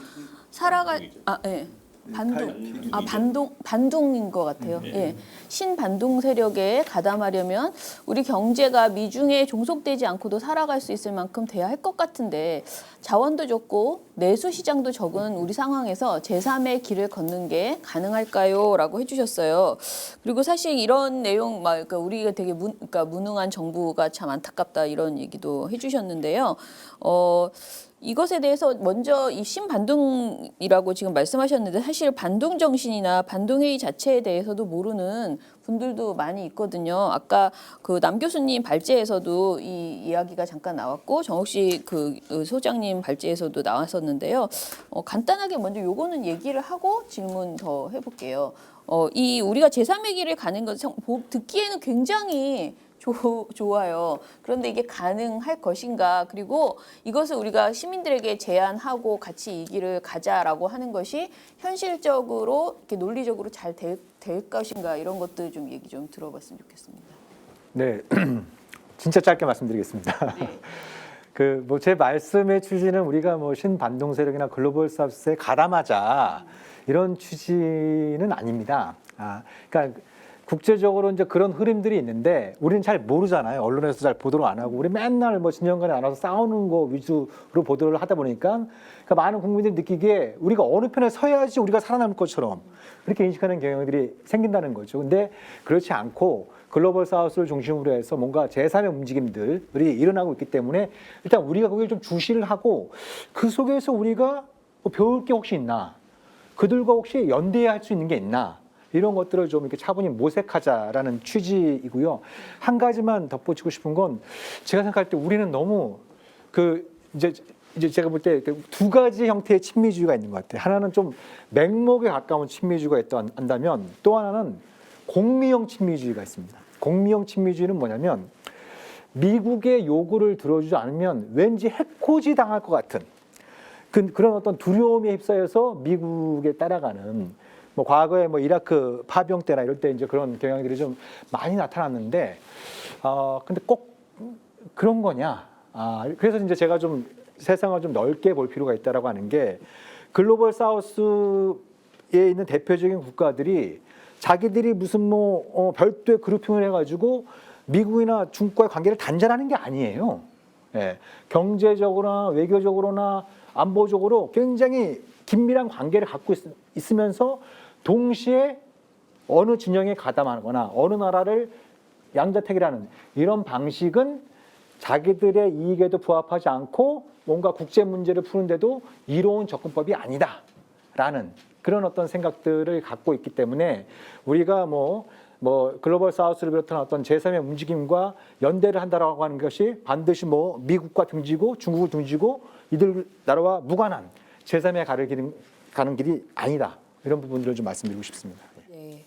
Speaker 1: 살아갈 예. 반둥인 것 같아요. 예. 신반둥 세력에 가담하려면 우리 경제가 미중에 종속되지 않고도 살아갈 수 있을 만큼 돼야 할 것 같은데 자원도 적고 내수 시장도 적은 우리 상황에서 제3의 길을 걷는 게 가능할까요? 라고 해주셨어요. 그리고 사실 이런 내용, 그러니까 우리가 되게 무능한 정부가 참 안타깝다 이런 얘기도 해주셨는데요. 이것에 대해서 먼저 이 신반둥이라고 지금 말씀하셨는데 사실 반둥 정신이나 반둥회의 자체에 대해서도 모르는 분들도 많이 있거든요. 아까 그 남 교수님 발제에서도 이 이야기가 잠깐 나왔고 정옥시 그 소장님 발제에서도 나왔었는데요. 간단하게 먼저 요거는 얘기를 하고 질문 더 해볼게요. 이 우리가 제3의 길을 가는 것은 듣기에는 굉장히 좋아요. 그런데 이게 가능할 것인가? 그리고 이것을 우리가 시민들에게 제안하고 같이 이 길을 가자라고 하는 것이 현실적으로 이렇게 논리적으로 잘 될 것인가? 이런 것들 좀 얘기 좀 들어봤으면 좋겠습니다.
Speaker 4: 네, 진짜 짧게 말씀드리겠습니다.
Speaker 1: 네.
Speaker 4: 제 말씀의 취지는 우리가 신반동 세력이나 글로벌 사우스에 가담하자 이런 취지는 아닙니다. 그러니까 국제적으로 이제 그런 흐름들이 있는데 우리는 잘 모르잖아요. 언론에서 잘 보도를 안 하고 우리 맨날 진영간에 나눠서 싸우는 거 위주로 보도를 하다 보니까 그러니까 많은 국민들이 느끼기에 우리가 어느 편에 서야지 우리가 살아남을 것처럼 그렇게 인식하는 경향들이 생긴다는 거죠. 근데 그렇지 않고 글로벌 사우스를 중심으로 해서 뭔가 제3의 움직임들이 일어나고 있기 때문에 일단 우리가 거기에 좀 주시를 하고 그 속에서 우리가 배울 게 혹시 있나? 그들과 혹시 연대해야 할 수 있는 게 있나? 이런 것들을 좀 이렇게 차분히 모색하자라는 취지이고요. 한 가지만 덧붙이고 싶은 건 제가 생각할 때 우리는 너무 이제 제가 볼 때 두 가지 형태의 친미주의가 있는 것 같아요. 하나는 좀 맹목에 가까운 친미주의가 있다면 또 하나는 공미형 친미주의가 있습니다. 공미형 친미주의는 뭐냐면 미국의 요구를 들어주지 않으면 왠지 해코지 당할 것 같은 그런 어떤 두려움에 휩싸여서 미국에 따라가는 과거에 이라크 파병 때나 이럴 때 이제 그런 경향들이 좀 많이 나타났는데, 근데 꼭 그런 거냐? 그래서 이제 제가 좀 세상을 좀 넓게 볼 필요가 있다라고 하는 게 글로벌 사우스에 있는 대표적인 국가들이 자기들이 무슨 별도의 그룹핑을 해가지고 미국이나 중국과의 관계를 단절하는 게 아니에요. 예, 경제적으로나 외교적으로나 안보적으로 굉장히 긴밀한 관계를 갖고 있으면서 동시에 어느 진영에 가담하거나 어느 나라를 양자택일하는 이런 방식은 자기들의 이익에도 부합하지 않고 뭔가 국제 문제를 푸는데도 이로운 접근법이 아니다라는 그런 어떤 생각들을 갖고 있기 때문에 우리가 뭐 글로벌 사우스를 비롯한 어떤 제3의 움직임과 연대를 한다라고 하는 것이 반드시 뭐 미국과 등지고 중국을 등지고 이들 나라와 무관한 제3의 가는 길이 아니다. 이런 부분들을 좀 말씀드리고 싶습니다.
Speaker 1: 네.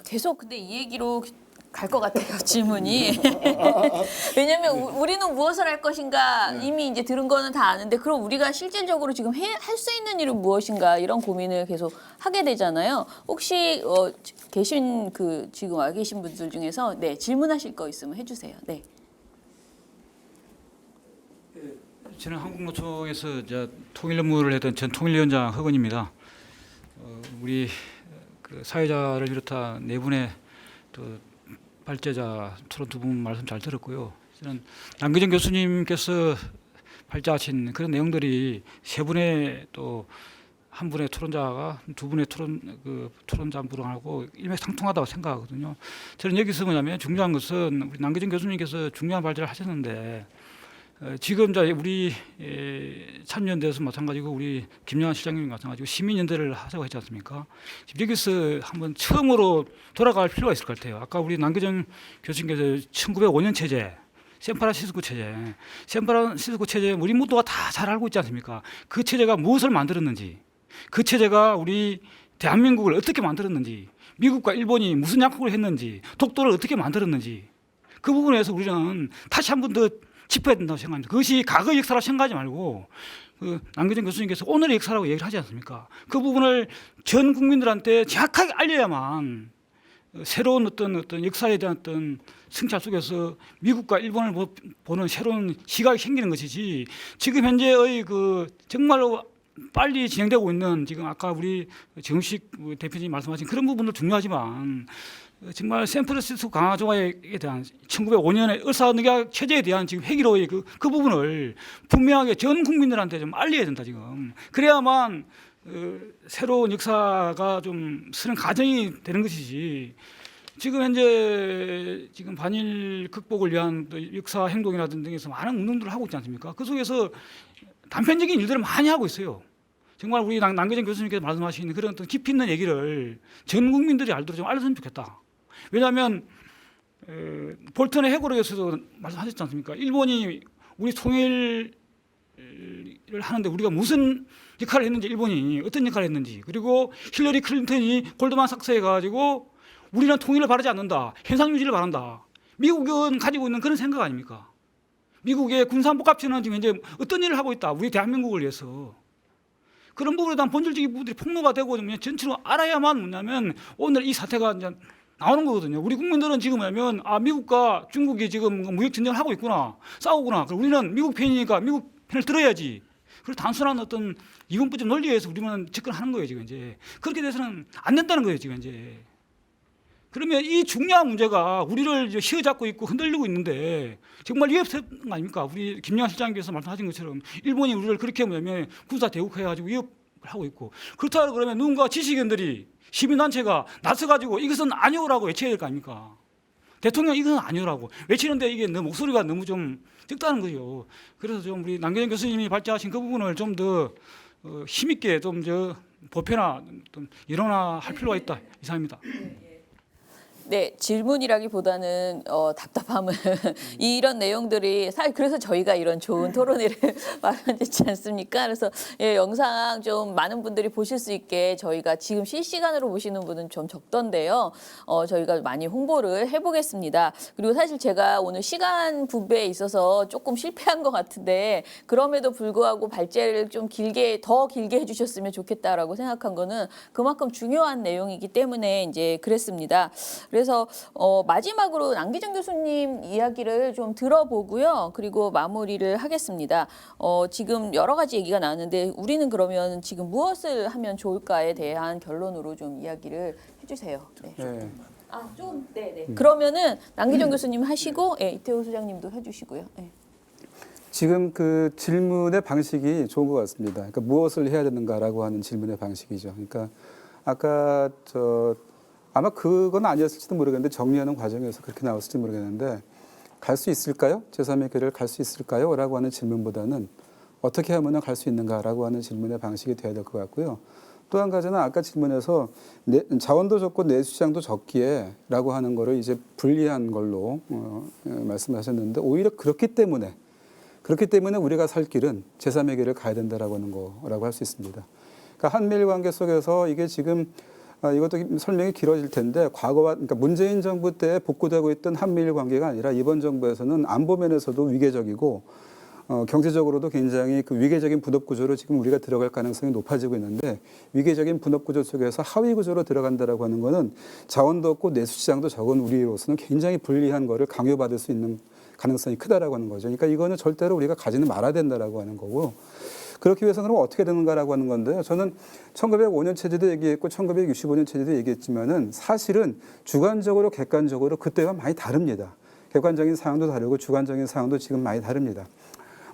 Speaker 1: 계속 근데 이 얘기로 갈 것 같아요, 질문이. 왜냐하면 우리는 무엇을 할 것인가 이미 이제 들은 거는 다 아는데 그럼 우리가 실질적으로 지금 할 수 있는 일은 무엇인가 이런 고민을 계속 하게 되잖아요. 혹시 계신 지금 와 계신 분들 중에서 네, 질문하실 거 있으면 해주세요. 네.
Speaker 5: 저는 한국노총에서 통일 업무를 했던 전 통일위원장 허건입니다. 우리 그 사회자를 비롯한 네 분의 또 발제자 토론 두 분 말씀 잘 들었고요. 저는 남기정 교수님께서 발제하신 그런 내용들이 세 분의 또 한 분의 토론자가 두 분의 토론자 분하고 일맥상통하다고 생각하거든요. 저는 여기서 뭐냐면 중요한 것은 우리 남기정 교수님께서 중요한 발제를 하셨는데 지금 우리 참여연대에서 마찬가지고 우리 김영환 실장님이 마찬가지고 시민연대를 하자고 했지 않습니까? 여기서 한번 처음으로 돌아갈 필요가 있을 것 같아요. 아까 우리 남기정 교수님께서 1905년 체제, 샌프란시스코 체제, 우리 모두가 다 잘 알고 있지 않습니까? 그 체제가 무엇을 만들었는지, 그 체제가 우리 대한민국을 어떻게 만들었는지, 미국과 일본이 무슨 약속을 했는지, 독도를 어떻게 만들었는지 그 부분에서 우리는 다시 한 번 더 짚어야 된다고 생각합니다. 그것이 과거의 역사라고 생각하지 말고 남기정 교수님께서 오늘의 역사라고 얘기를 하지 않습니까? 그 부분을 전 국민들한테 정확하게 알려야만 새로운 어떤 역사에 대한 어떤 성찰 속에서 미국과 일본을 보는 새로운 시각이 생기는 것이지 지금 현재의 정말로 빨리 진행되고 있는 지금 아까 우리 정식 대표님 말씀하신 그런 부분도 중요하지만 정말 샌프란시스코 강화 조약에 대한 1905년의 을사늑약 체제에 대한 지금 회기로의 그 부분을 분명하게 전 국민들한테 좀 알려야 된다 지금. 그래야만 새로운 역사가 좀 쓰는 과정이 되는 것이지. 지금 현재 반일 극복을 위한 역사 행동이라든지 등에서 많은 운동들을 하고 있지 않습니까? 그 속에서 단편적인 일들을 많이 하고 있어요. 정말 우리 남기정 교수님께서 말씀하신 그런 어떤 깊이 있는 얘기를 전 국민들이 알도록 좀 알렸으면 좋겠다. 왜냐하면 볼턴의 해고로에서도 말씀하셨지 않습니까? 일본이 우리 통일을 하는데 우리가 무슨 역할을 했는지, 일본이 어떤 역할을 했는지, 그리고 힐러리 클린턴이 골드만삭스 해가지고 우리는 통일을 바라지 않는다, 현상 유지를 바란다. 미국은 가지고 있는 그런 생각 아닙니까? 미국의 군사복합체는 지금 현재 어떤 일을 하고 있다, 우리 대한민국을 위해서. 그런 부분에 대한 본질적인 부분들이 폭로가 되고 전체로 알아야만 뭐냐면 오늘 이 사태가 이제 나오는 거거든요. 우리 국민들은 지금 뭐냐면 미국과 중국이 지금 무역 전쟁을 하고 있구나, 싸우구나. 그럼 우리는 미국 편이니까 미국 편을 들어야지. 그리고 단순한 어떤 이분법적 논리에서 우리는 접근하는 거예요 지금 이제. 그렇게 돼서는 안 된다는 거예요 지금 이제. 그러면 이 중요한 문제가 우리를 휘어잡고 있고 흔들리고 있는데 정말 위협스러운 거 아닙니까? 우리 김영환 실장님께서 말씀하신 것처럼 일본이 우리를 그렇게 뭐냐면 군사 대국해가지고 위협을 하고 있고 그렇다 그러면 누군가 지식인들이 시민단체가 나서가지고 이것은 아니오라고 외쳐야 될 거 아닙니까? 대통령 이것은 아니오라고 외치는데 이게 목소리가 너무 좀 적다는 거죠. 그래서 좀 우리 남기정 교수님이 발제하신 그 부분을 좀 더 힘있게 좀 보편화, 좀 일어나 할 필요가 있다 이상입니다.
Speaker 1: 네, 질문이라기보다는 답답함을 이런 내용들이 사실 그래서 저희가 이런 좋은 토론회를 마련했지 않습니까? 그래서 영상 좀 많은 분들이 보실 수 있게 저희가 지금 실시간으로 보시는 분은 좀 적던데요. 저희가 많이 홍보를 해보겠습니다. 그리고 사실 제가 오늘 시간 분배에 있어서 조금 실패한 것 같은데 그럼에도 불구하고 발제를 좀 더 길게 해주셨으면 좋겠다라고 생각한 거는 그만큼 중요한 내용이기 때문에 이제 그랬습니다. 그래서 마지막으로 남기정 교수님 이야기를 좀 들어보고요. 그리고 마무리를 하겠습니다. 지금 여러 가지 얘기가 나왔는데 우리는 그러면 지금 무엇을 하면 좋을까에 대한 결론으로 좀 이야기를 해주세요. 네.
Speaker 6: 네.
Speaker 1: 네네. 그러면은 남기정 교수님 하시고 이태호 소장님도 해주시고요. 네.
Speaker 6: 지금 그 질문의 방식이 좋은 것 같습니다. 그러니까 무엇을 해야 되는가라고 하는 질문의 방식이죠. 그러니까 아까 아마 그건 아니었을지도 모르겠는데 정리하는 과정에서 그렇게 나왔을지 모르겠는데 갈 수 있을까요? 제3의 길을 갈 수 있을까요? 라고 하는 질문보다는 어떻게 하면 갈 수 있는가라고 하는 질문의 방식이 돼야 될 것 같고요. 또 한 가지는 아까 질문에서 자원도 적고 내수시장도 적기에 라고 하는 거를 이제 분리한 걸로 말씀하셨는데 오히려 그렇기 때문에 우리가 살 길은 제3의 길을 가야 된다라고 하는 거라고 할 수 있습니다. 그러니까 한미일 관계 속에서 이게 지금 이것도 설명이 길어질 텐데 과거와 그러니까 문재인 정부 때 복구되고 있던 한미일 관계가 아니라 이번 정부에서는 안보 면에서도 위계적이고 경제적으로도 굉장히 그 위계적인 분업 구조로 지금 우리가 들어갈 가능성이 높아지고 있는데 위계적인 분업 구조 속에서 하위 구조로 들어간다라고 하는 거는 자원도 없고 내수 시장도 적은 우리로서는 굉장히 불리한 거를 강요받을 수 있는 가능성이 크다라고 하는 거죠. 그러니까 이거는 절대로 우리가 가지는 말아야 된다라고 하는 거고 그렇기 위해서는 그럼 어떻게 되는가라고 하는 건데요. 저는 1905년 체제도 얘기했고 1965년 체제도 얘기했지만은 사실은 주관적으로 객관적으로 그때와 많이 다릅니다. 객관적인 사항도 다르고 주관적인 사항도 지금 많이 다릅니다.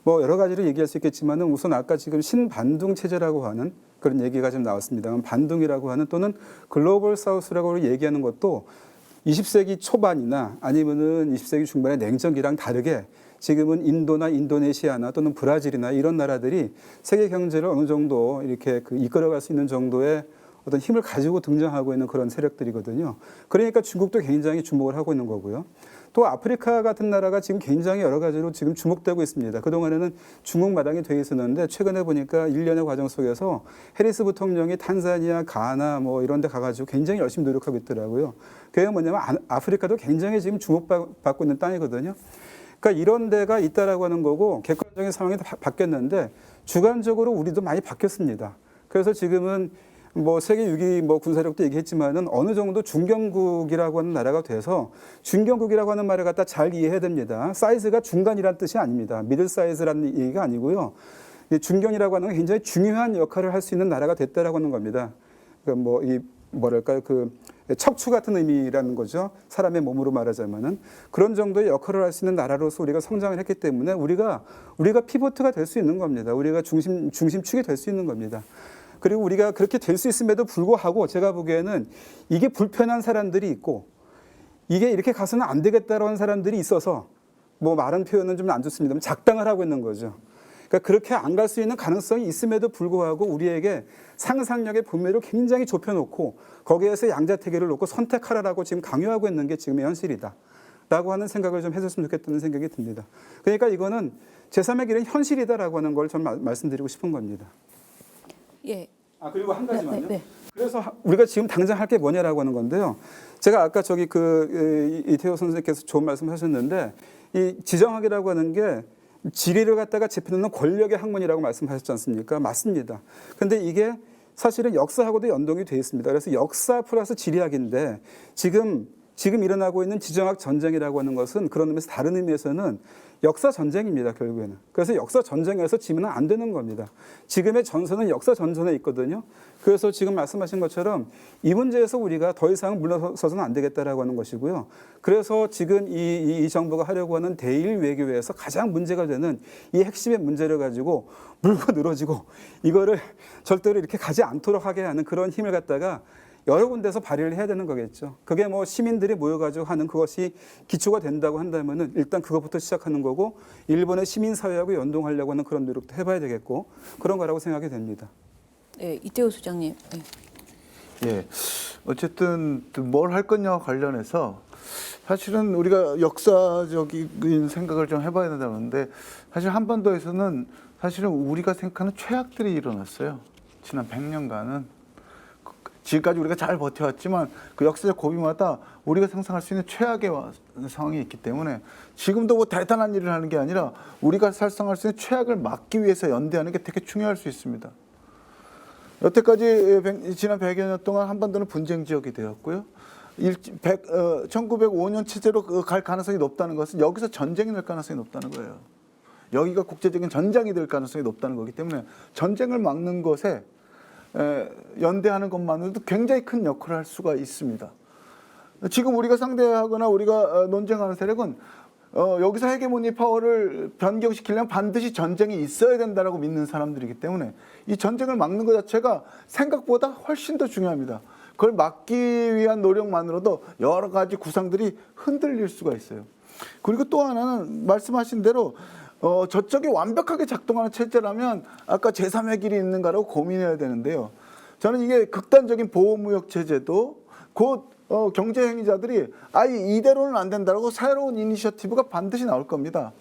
Speaker 6: 뭐 여러 가지를 얘기할 수 있겠지만은 우선 아까 지금 신반둥 체제라고 하는 그런 얘기가 좀 나왔습니다만 반둥이라고 하는 또는 글로벌 사우스라고 얘기하는 것도 20세기 초반이나 아니면은 20세기 중반의 냉전기랑 다르게 지금은 인도나 인도네시아나 또는 브라질이나 이런 나라들이 세계 경제를 어느 정도 이렇게 이끌어갈 수 있는 정도의 어떤 힘을 가지고 등장하고 있는 그런 세력들이거든요. 그러니까 중국도 굉장히 주목을 하고 있는 거고요. 또 아프리카 같은 나라가 지금 굉장히 여러 가지로 지금 주목되고 있습니다. 그동안에는 중국 마당이 돼 있었는데 최근에 보니까 일련의 과정 속에서 해리스 부통령이 탄자니아, 가나 뭐 이런 데 가가지고 굉장히 열심히 노력하고 있더라고요. 그게 뭐냐면 아프리카도 굉장히 지금 주목받고 있는 땅이거든요. 그러니까 이런 데가 있다라고 하는 거고 객관적인 상황이 바뀌었는데 주관적으로 우리도 많이 바뀌었습니다. 그래서 지금은 뭐 세계 6위 뭐 군사력도 얘기했지만은 어느 정도 중견국이라고 하는 나라가 돼서 중견국이라고 하는 말을 갖다 잘 이해해야 됩니다. 사이즈가 중간이란 뜻이 아닙니다. 미들 사이즈라는 얘기가 아니고요. 중견이라고 하는 건 굉장히 중요한 역할을 할 수 있는 나라가 됐다라고 하는 겁니다. 그러니까 뭐 이 뭐랄까요 그 척추 같은 의미라는 거죠. 사람의 몸으로 말하자면은 그런 정도의 역할을 할 수 있는 나라로서 우리가 성장을 했기 때문에 우리가 피보트가 될 수 있는 겁니다. 우리가 중심축이 될 수 있는 겁니다. 그리고 우리가 그렇게 될 수 있음에도 불구하고 제가 보기에는 이게 불편한 사람들이 있고 이게 이렇게 가서는 안 되겠다라는 사람들이 있어서 뭐 말은 표현은 좀 안 좋습니다만 작당을 하고 있는 거죠. 그러니까 그렇게 안 갈 수 있는 가능성이 있음에도 불구하고 우리에게 상상력의 범위를 굉장히 좁혀놓고 거기에서 양자택일을 놓고 선택하라라고 지금 강요하고 있는 게 지금의 현실이다. 라고 하는 생각을 좀 해줬으면 좋겠다는 생각이 듭니다. 그러니까 이거는 제3의 길은 현실이다라고 하는 걸 좀 말씀드리고 싶은 겁니다.
Speaker 1: 예.
Speaker 6: 그리고 한 가지만요.
Speaker 1: 네.
Speaker 6: 그래서 우리가 지금 당장 할 게 뭐냐라고 하는 건데요. 제가 아까 저기 이태호 선생님께서 좋은 말씀하셨는데 이 지정학이라고 하는 게 지리를 갖다가 짚어놓는 권력의 학문이라고 말씀하셨지 않습니까? 맞습니다. 근데 이게 사실은 역사하고도 연동이 되어 있습니다. 그래서 역사 플러스 지리학인데 지금 일어나고 있는 지정학 전쟁이라고 하는 것은 그런 의미에서 다른 의미에서는 역사 전쟁입니다. 결국에는. 그래서 역사 전쟁에서 지면 안 되는 겁니다. 지금의 전선은 역사 전선에 있거든요. 그래서 지금 말씀하신 것처럼 이 문제에서 우리가 더 이상 물러서서는 안 되겠다라고 하는 것이고요. 그래서 지금 이 정부가 하려고 하는 대일 외교에서 가장 문제가 되는 이 핵심의 문제를 가지고 물고 늘어지고 이거를 절대로 이렇게 가지 않도록 하게 하는 그런 힘을 갖다가 여러 군데서 발휘를 해야 되는 거겠죠. 그게 뭐 시민들이 모여가지고 하는 그것이 기초가 된다고 한다면은 일단 그것부터 시작하는 거고 일본의 시민사회하고 연동하려고 하는 그런 노력도 해봐야 되겠고 그런 거라고 생각이 됩니다.
Speaker 1: 네, 이태호 소장님. 네.
Speaker 2: 예, 어쨌든 뭘 할 거냐 관련해서 사실은 우리가 역사적인 생각을 좀 해봐야 된다는데 사실 한반도에서는 사실은 우리가 생각하는 최악들이 일어났어요. 지난 100년간은. 지금까지 우리가 잘 버텨왔지만 그 역사적 고비마다 우리가 상상할 수 있는 최악의 상황이 있기 때문에 지금도 뭐 대단한 일을 하는 게 아니라 우리가 상상할 수 있는 최악을 막기 위해서 연대하는 게 되게 중요할 수 있습니다. 여태까지 지난 100여 년 동안 한반도는 분쟁 지역이 되었고요. 1905년 체제로 갈 가능성이 높다는 것은 여기서 전쟁이 날 가능성이 높다는 거예요. 여기가 국제적인 전장이 될 가능성이 높다는 거기 때문에 전쟁을 막는 것에 연대하는 것만으로도 굉장히 큰 역할을 할 수가 있습니다. 지금 우리가 상대하거나 우리가 논쟁하는 세력은 여기서 헤게모니 파워를 변경시키려면 반드시 전쟁이 있어야 된다라고 믿는 사람들이기 때문에 이 전쟁을 막는 것 자체가 생각보다 훨씬 더 중요합니다. 그걸 막기 위한 노력만으로도 여러 가지 구상들이 흔들릴 수가 있어요. 그리고 또 하나는 말씀하신 대로 저쪽이 완벽하게 작동하는 체제라면 아까 제3의 길이 있는가라고 고민해야 되는데요. 저는 이게 극단적인 보호무역 체제도 곧 경제 행위자들이 아예 이대로는 안 된다고 새로운 이니셔티브가 반드시 나올 겁니다.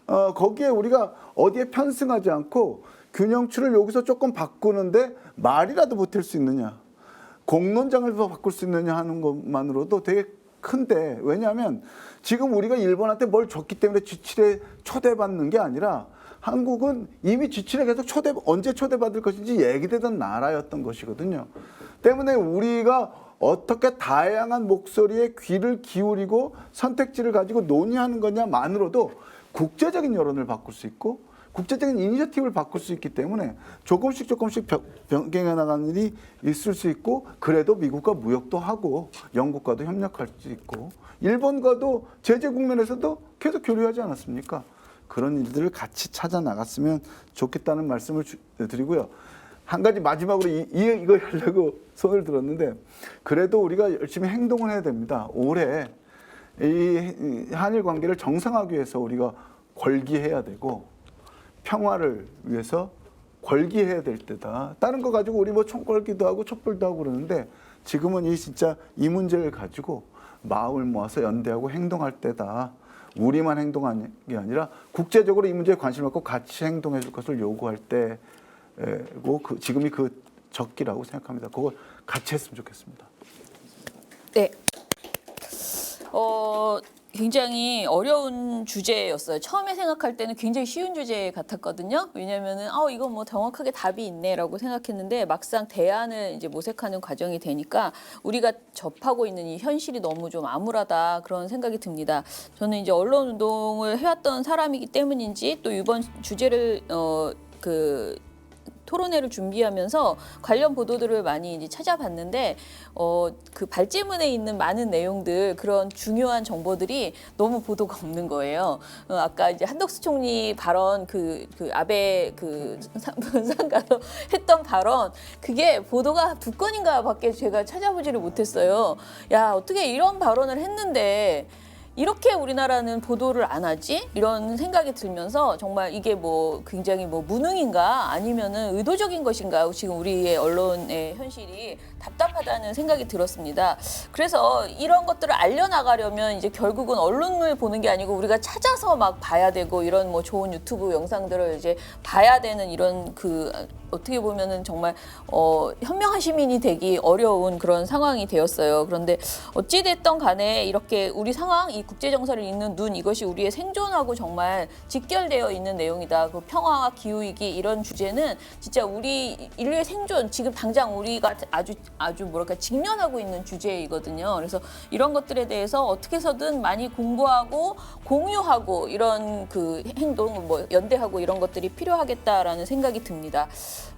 Speaker 2: 거기에 우리가 어디에 편승하지 않고 균형추를 여기서 조금 바꾸는데 말이라도 보탤 수 있느냐, 공론장을 더 바꿀 수 있느냐 하는 것만으로도 되게 큰데, 왜냐하면 지금 우리가 일본한테 뭘 줬기 때문에 G7에 초대받는 게 아니라 한국은 이미 G7에 계속 언제 초대받을 것인지 얘기되던 나라였던 것이거든요. 때문에 우리가 어떻게 다양한 목소리에 귀를 기울이고 선택지를 가지고 논의하는 거냐만으로도 국제적인 여론을 바꿀 수 있고 국제적인 이니셔티브를 바꿀 수 있기 때문에 조금씩 변경해 나가는 일이 있을 수 있고, 그래도 미국과 무역도 하고 영국과도 협력할 수 있고 일본과도 제재 국면에서도 계속 교류하지 않았습니까? 그런 일들을 같이 찾아 나갔으면 좋겠다는 말씀을 드리고요. 한 가지 마지막으로 이거 하려고 손을 들었는데, 그래도 우리가 열심히 행동을 해야 됩니다. 올해 이 한일 관계를 정상화하기 위해서 우리가 권기해야 되고 평화를 위해서 권기해야 될 때다. 다른 거 가지고 우리 뭐 총궐기도 하고 촛불도 하고 그러는데 지금은 진짜 이 문제를 가지고 마음을 모아서 연대하고 행동할 때다. 우리만 행동하는 게 아니라 국제적으로 이 문제에 관심을 갖고 같이 행동해 줄 것을 요구할 때고 지금이 그 적기라고 생각합니다. 그걸 같이 했으면 좋겠습니다.
Speaker 1: 네. 굉장히 어려운 주제였어요. 처음에 생각할 때는 굉장히 쉬운 주제 같았거든요. 왜냐면은 이거 뭐 정확하게 답이 있네라고 생각했는데 막상 대안을 이제 모색하는 과정이 되니까 우리가 접하고 있는 이 현실이 너무 좀 암울하다 그런 생각이 듭니다. 저는 이제 언론 운동을 해왔던 사람이기 때문인지 또 이번 주제를 토론회를 준비하면서 관련 보도들을 많이 이제 찾아봤는데 그 발제문에 있는 많은 내용들, 그런 중요한 정보들이 너무 보도가 없는 거예요. 아까 이제 한덕수 총리 발언 그 아베 상가로 했던 발언, 그게 보도가 2건인가밖에 제가 찾아보지를 못했어요. 야, 어떻게 이런 발언을 했는데 이렇게 우리나라는 보도를 안 하지? 이런 생각이 들면서 정말 이게 뭐 굉장히 뭐 무능인가 아니면은 의도적인 것인가, 지금 우리의 언론의 현실이 답답하다는 생각이 들었습니다. 그래서 이런 것들을 알려나가려면 이제 결국은 언론을 보는 게 아니고 우리가 찾아서 막 봐야 되고, 이런 뭐 좋은 유튜브 영상들을 이제 봐야 되는, 이런 어떻게 보면은 정말 현명한 시민이 되기 어려운 그런 상황이 되었어요. 그런데 어찌됐든 간에 이렇게 우리 상황, 이 국제 정세를 읽는 눈, 이것이 우리의 생존하고 정말 직결되어 있는 내용이다. 그 평화와 기후위기, 이런 주제는 진짜 우리 인류의 생존, 지금 당장 우리가 아주 뭐랄까 직면하고 있는 주제이거든요. 그래서 이런 것들에 대해서 어떻게 해서든 많이 공부하고 공유하고 이런 그 행동, 뭐 연대하고 이런 것들이 필요하겠다라는 생각이 듭니다.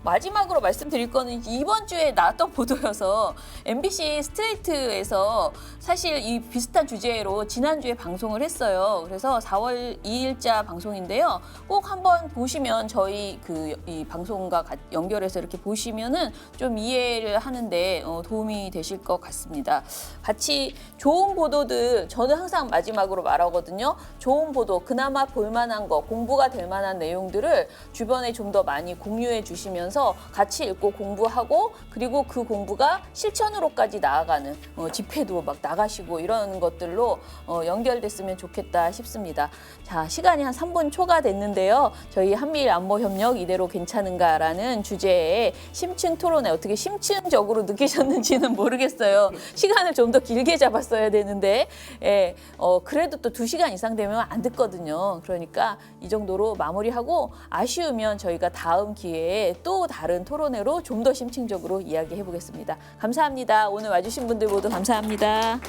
Speaker 1: 마지막으로 말씀드릴 거는 이번 주에 나왔던 보도여서 MBC 스트레이트에서 사실 이 비슷한 주제로 지난주에 방송을 했어요. 그래서 4월 2일자 방송인데요. 꼭 한번 보시면, 저희 이 방송과 연결해서 이렇게 보시면은 좀 이해를 하는데 도움이 되실 것 같습니다. 같이 좋은 보도들, 저는 항상 마지막으로 말하거든요. 좋은 보도, 그나마 볼만한 거, 공부가 될 만한 내용들을 주변에 좀 더 많이 공유해 주시면서 같이 읽고 공부하고, 그리고 그 공부가 실천으로까지 나아가는, 집회도 막 나가시고 이런 것들로 연결됐으면 좋겠다 싶습니다. 자, 시간이 한 3분 초과됐는데요. 저희 한미일 안보협력 이대로 괜찮은가라는 주제에 심층 토론회, 어떻게 심층적으로 느끼셨는지는 모르겠어요. 시간을 좀 더 길게 잡았어야 되는데, 그래도 또 2시간 이상 되면 안 듣거든요. 그러니까 이 정도로 마무리하고, 아쉬우면 저희가 다음 기회에 또 다른 토론회로 좀 더 심층적으로 이야기해 보겠습니다. 감사합니다. 오늘 와주신 분들 모두 감사합니다.